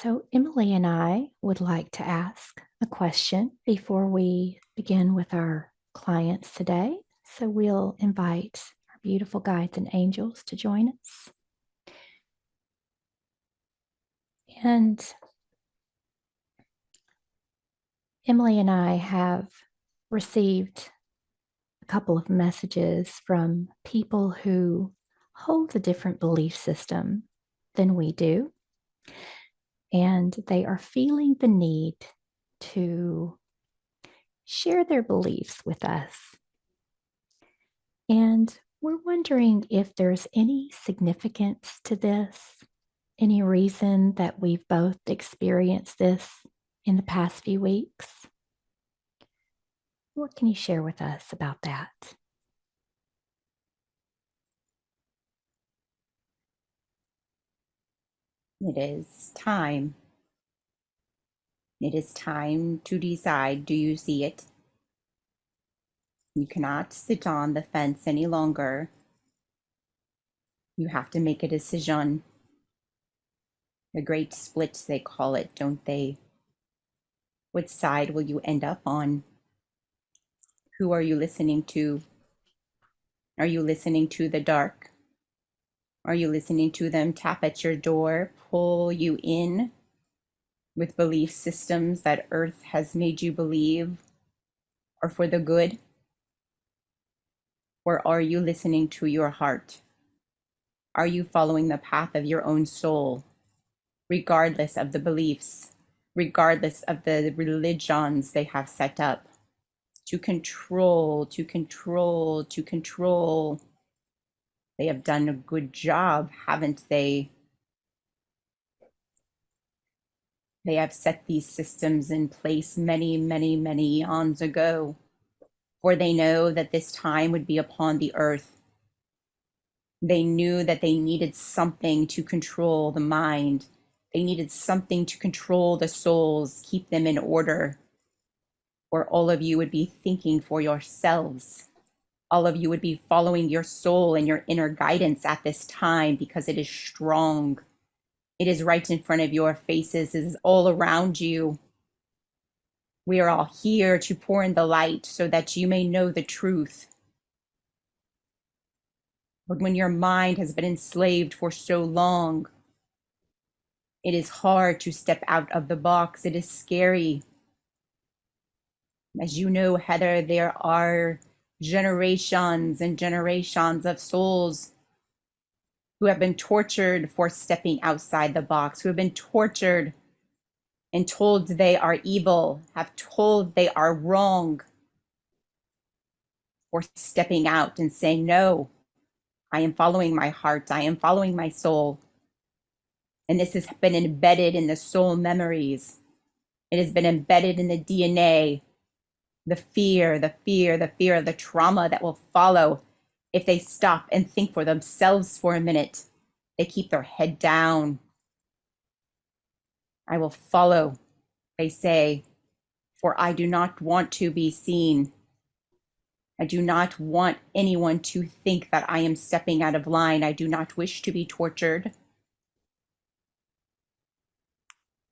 So, Emily and I would like to ask a question before we begin with our clients today. So, we'll invite our beautiful guides and angels to join us. And Emily and I have received a couple of messages from people who hold a different belief system than we do. And they are feeling the need to share their beliefs with us. And we're wondering if there's any significance to this, any reason that we've both experienced this in the past few weeks. What can you share with us about that? It is time. It is time to decide. Do you see it? You cannot sit on the fence any longer. You have to make a decision. The great split, they call it, don't they? Which side will you end up on? Who are you listening to? Are you listening to the dark? Are you listening to them tap at your door, pull you in with belief systems that Earth has made you believe are for the good? Or are you listening to your heart? Are you following the path of your own soul, regardless of the beliefs, regardless of the religions they have set up to control, to control, to control? They have done a good job, haven't they? They have set these systems in place many, many, many eons ago, for they know that this time would be upon the earth. They knew that they needed something to control the mind. They needed something to control the souls, keep them in order, or all of you would be thinking for yourselves. All of you would be following your soul and your inner guidance at this time because it is strong. It is right in front of your faces. It is all around you. We are all here to pour in the light so that you may know the truth. But when your mind has been enslaved for so long, it is hard to step out of the box. It is scary. As you know, Heather, there are generations and generations of souls who have been tortured for stepping outside the box, who have been tortured and told they are evil, have told they are wrong for stepping out and saying, no, I am following my heart. I am following my soul. And this has been embedded in the soul memories. It has been embedded in the DNA, the fear, the fear, the fear of the trauma that will follow if they stop and think for themselves for a minute. They keep their head down. I will follow, they say, for I do not want to be seen. I do not want anyone to think that I am stepping out of line. I do not wish to be tortured.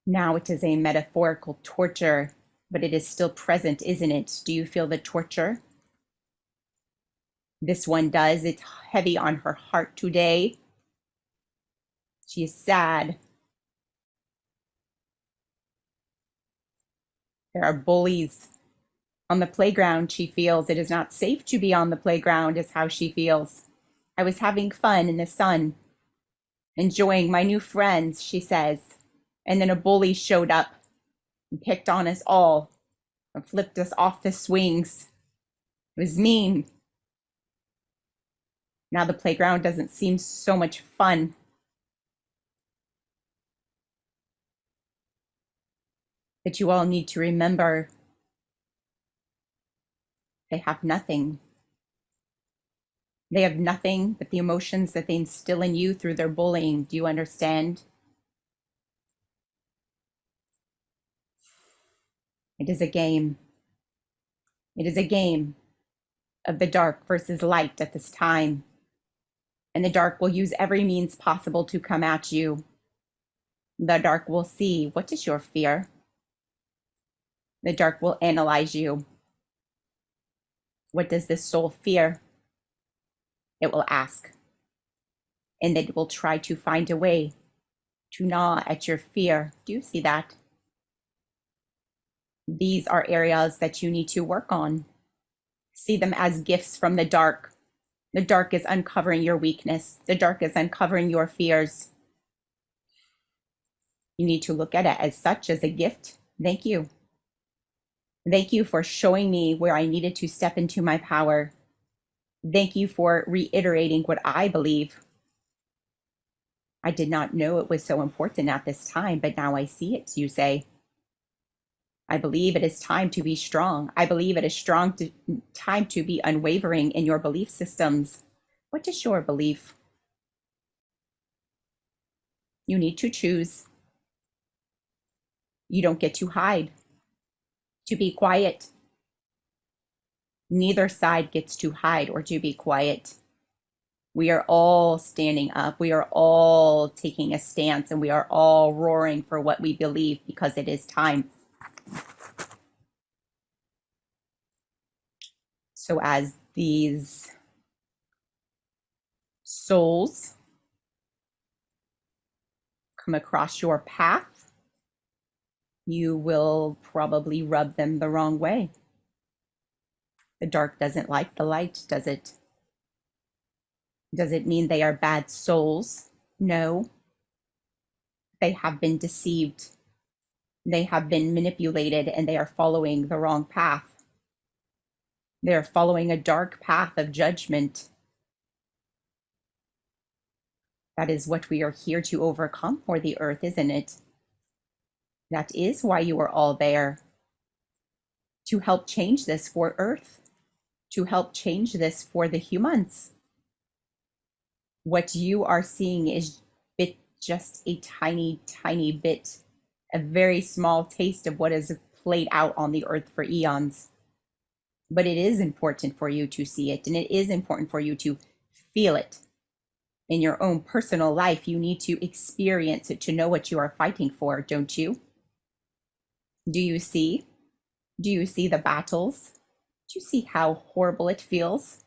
Now it is a metaphorical torture, but it is still present, isn't it? Do you feel the torture? This one does. It's heavy on her heart today. She is sad. There are bullies on the playground. She feels it is not safe to be on the playground, is how she feels. I was having fun in the sun, enjoying my new friends, she says. And then a bully showed up and picked on us all and flipped us off the swings. It was mean. Now the playground doesn't seem so much fun. But you all need to remember they have nothing. They have nothing but the emotions that they instill in you through their bullying. Do you understand? It is a game. It is a game of the dark versus light at this time. And the dark will use every means possible to come at you. The dark will see, what is your fear? The dark will analyze you. What does this soul fear? It will ask. And it will try to find a way to gnaw at your fear. Do you see that? These are areas that you need to work on. See them as gifts from the dark. The dark is uncovering your weakness. The dark is uncovering your fears. You need to look at it as such, as a gift. Thank you. Thank you for showing me where I needed to step into my power. Thank you for reiterating what I believe. I did not know it was so important at this time, but now I see it, you say. I believe it is time to be strong. I believe it is time to be unwavering in your belief systems. What is your belief? You need to choose. You don't get to hide, to be quiet. Neither side gets to hide or to be quiet. We are all standing up. We are all taking a stance, and we are all roaring for what we believe, because it is time. So as these souls come across your path, you will probably rub them the wrong way. The dark doesn't like the light, does it? Does it mean they are bad souls? No. They have been deceived. They have been manipulated, and they are following the wrong path. They are following a dark path of judgment. That is what we are here to overcome for the earth, isn't it? That is why you are all there. To help change this for earth. To help change this for the humans. What you are seeing is just a tiny, tiny bit, a very small taste of what has played out on the earth for eons. But it is important for you to see it, and it is important for you to feel it. In your own personal life, you need to experience it to know what you are fighting for, don't you? Do you see? Do you see the battles? Do you see how horrible it feels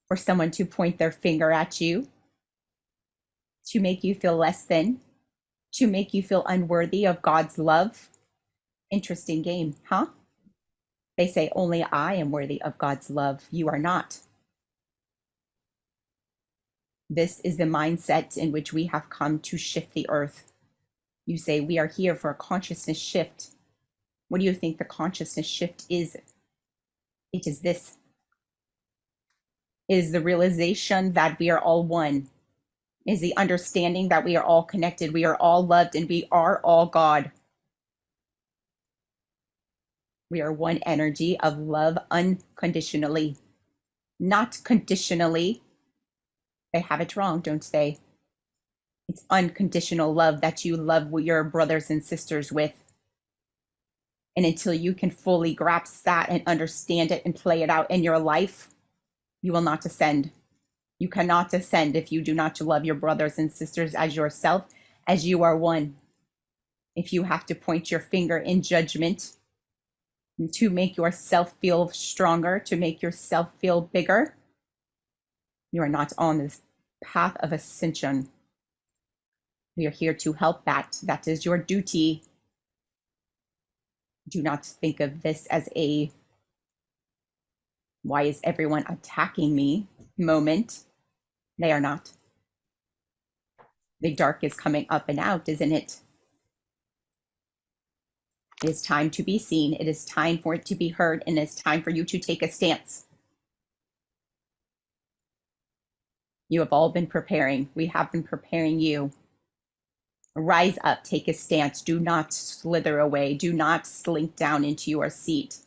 for someone to point their finger at you, to make you feel less than, to make you feel unworthy of God's love? Interesting game, huh? They say only I am worthy of God's love. You are not. This is the mindset in which we have come to shift the earth. You say we are here for a consciousness shift. What do you think the consciousness shift is? It is this. It is the realization that we are all one. It is the understanding that we are all connected. We are all loved, and we are all God. We are one energy of love unconditionally, not conditionally. They have it wrong, don't they? It's unconditional love that you love your brothers and sisters with. And until you can fully grasp that and understand it and play it out in your life, you will not ascend. You cannot ascend if you do not love your brothers and sisters as yourself, as you are one. If you have to point your finger in judgment to make yourself feel stronger, to make yourself feel bigger, you are not on this path of ascension. We are here to help that. That is your duty. Do not think of this as a why is everyone attacking me moment. They are not. The dark is coming up and out, isn't it? It is time to be seen. It is time for it to be heard, and it's time for you to take a stance. You have all been preparing. We have been preparing you. Rise up, take a stance. Do not slither away. Do not slink down into your seat.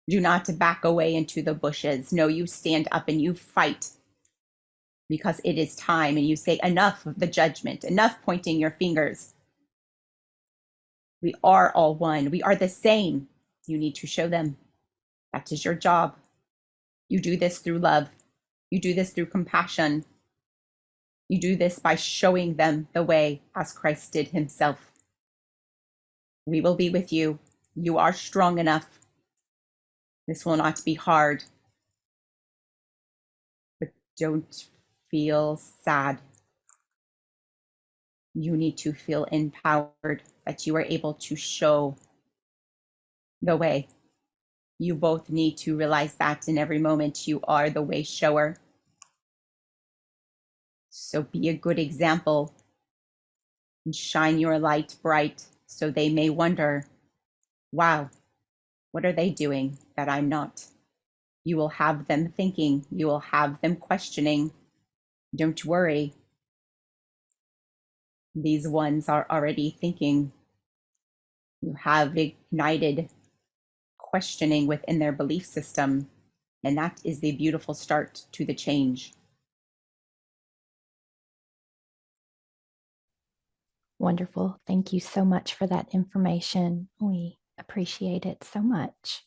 Do not back away into the bushes. No, you stand up and you fight, because it is time, and you say enough of the judgment, enough pointing your fingers. We are all one. We are the same. You need to show them. That is your job. You do this through love. You do this through compassion. You do this by showing them the way as Christ did himself. We will be with you. You are strong enough. This will not be hard. But don't feel sad. You need to feel empowered that you are able to show the way. You both need to realize that in every moment you are the way shower. So be a good example and shine your light bright so they may wonder, wow, what are they doing that I'm not? You will have them thinking, you will have them questioning. Don't worry. These ones are already thinking. You have ignited questioning within their belief system, and that is the beautiful start to the change. Wonderful. Thank you so much for that information. We appreciate it so much.